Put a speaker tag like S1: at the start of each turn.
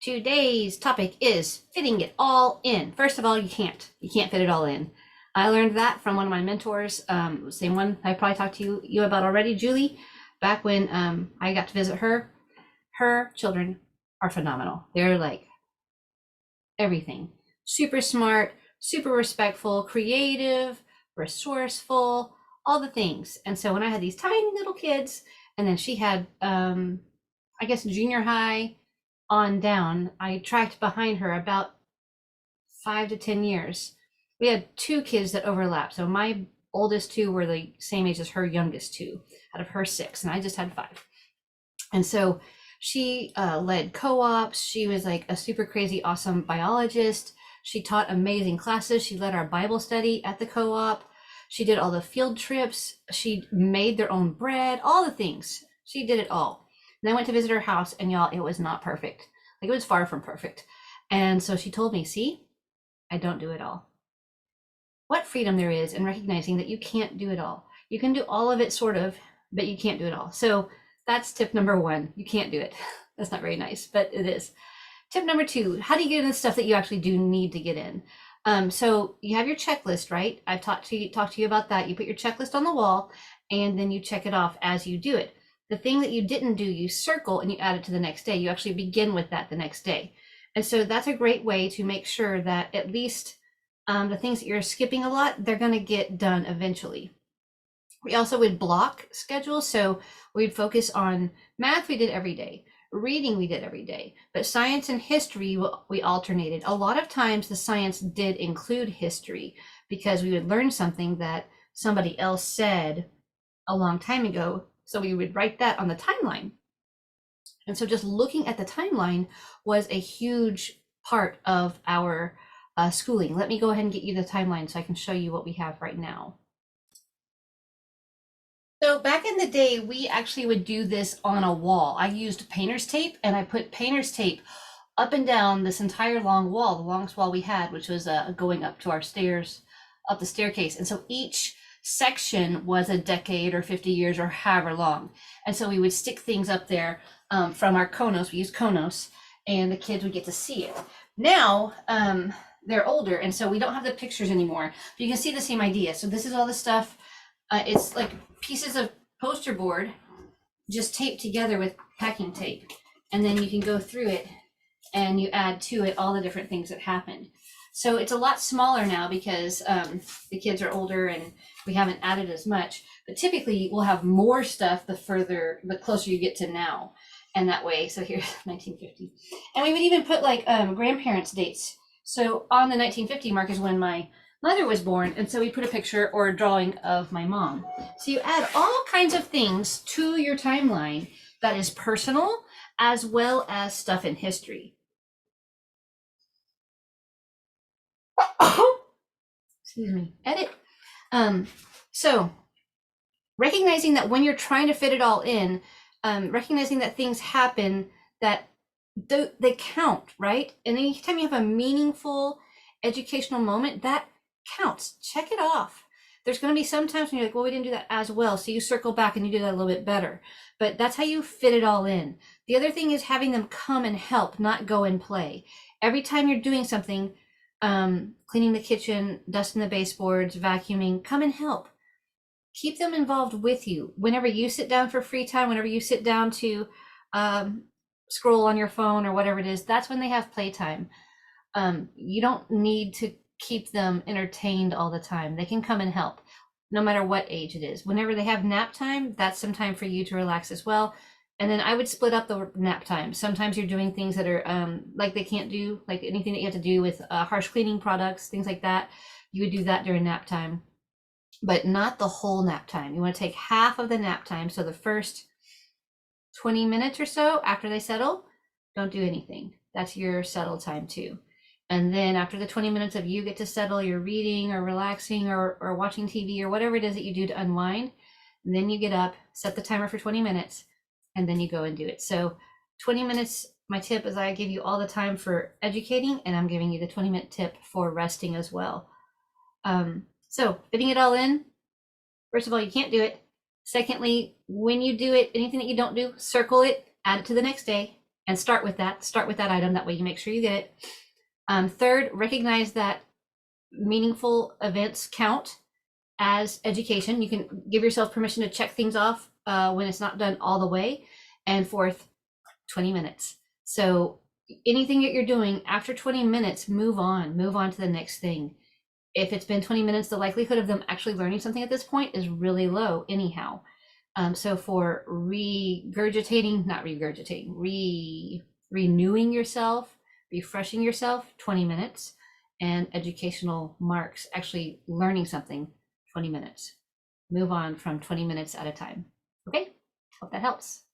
S1: Today's topic is fitting it all in. First of all, you can't fit it all in. I learned that from one of my mentors, same one I probably talked to you about already, Julie, back when I got to visit her. Her children are phenomenal. They're like everything. Super smart, super respectful, creative, resourceful, all the things. And so when I had these tiny little kids, and then she had, I guess, junior high on down, I tracked behind her about 5 to 10 years. We had two kids that overlapped. So my oldest two were the same age as her youngest two out of her six, and I just had five. And so she led co-ops. She was like a super crazy, awesome biologist. She taught amazing classes. She led our Bible study at the co-op. She did all the field trips. She made their own bread, all the things. She did it all. And I went to visit her house, and y'all, it was not perfect. Like, it was far from perfect. And so she told me, see, I don't do it all. What freedom there is in recognizing that you can't do it all. You can do all of it, sort of, but you can't do it all. So that's tip number one. You can't do it. That's not very nice, but it is. Tip number two, how do you get in the stuff that you actually do need to get in? So you have your checklist, right? I've talked to you about that. You put your checklist on the wall, and then you check it off as you do it. The thing that you didn't do, you circle and you add it to the next day. You actually begin with that the next day. And so that's a great way to make sure that at least the things that you're skipping a lot, they're going to get done eventually. We also would block schedules. So we'd focus on math, we did every day. Reading, we did every day. But science and history, we alternated. A lot of times the science did include history because we would learn something that somebody else said a long time ago. So we would write that on the timeline. And so just looking at the timeline was a huge part of our schooling. Let me go ahead and get you the timeline so I can show you what we have right now. So back in the day, we actually would do this on a wall. I used painter's tape, and I put painter's tape up and down this entire long wall, the longest wall we had, which was going up to our stairs, up the staircase. And so each section was a decade or 50 years or however long. And so we would stick things up there from our Konos. We used Konos, and the kids would get to see it. Now, they're older, and so we don't have the pictures anymore, but you can see the same idea. So this is all the stuff. It's like pieces of poster board just taped together with packing tape. And then you can go through it and you add to it all the different things that happened. So it's a lot smaller now because the kids are older and we haven't added as much. But typically we'll have more stuff the closer you get to now. And that way, so here's 1950. And we would even put like grandparents' dates. So on the 1950 mark is when my mother was born, and so we put a picture or a drawing of my mom. So you add all kinds of things to your timeline that is personal as well as stuff in history. Excuse me. Edit. So recognizing that when you're trying to fit it all in, recognizing that things happen that they count, right? And anytime you have a meaningful educational moment, that counts. Check it off. There's going to be some times when you're like, well, we didn't do that as well. So you circle back and you do that a little bit better. But that's how you fit it all in. The other thing is having them come and help, not go and play. Every time you're doing something, cleaning the kitchen, dusting the baseboards, vacuuming, come and help. Keep them involved with you. Whenever you sit down for free time, whenever you sit down to scroll on your phone or whatever it is, that's when they have playtime. You don't need to keep them entertained all the time. They can come and help no matter what age it is. Whenever they have nap time, that's some time for you to relax as well. And then I would split up the nap time. Sometimes you're doing things that are like they can't do, like anything that you have to do with harsh cleaning products, things like that. You would do that during nap time, but not the whole nap time. You want to take half of the nap time. So the first 20 minutes or so after they settle, don't do anything. That's your settle time too. And then after the 20 minutes of you get to settle, you're reading or relaxing or watching TV or whatever it is that you do to unwind. And then you get up, set the timer for 20 minutes, and then you go and do it. So 20 minutes, my tip is I give you all the time for educating, and I'm giving you the 20-minute tip for resting as well. So fitting it all in, first of all, you can't do it. Secondly, when you do it, anything that you don't do, circle it, add it to the next day. and start with that item. That way you make sure you get it. Third, recognize that meaningful events count as education. You can give yourself permission to check things off when it's not done all the way. And fourth, 20 minutes. So anything that you're doing after 20 minutes, move on to the next thing. If it's been 20 minutes, the likelihood of them actually learning something at this point is really low anyhow. So for renewing yourself, refreshing yourself, 20 minutes, and educational marks, actually learning something, 20 minutes. Move on from 20 minutes at a time. Okay, hope that helps.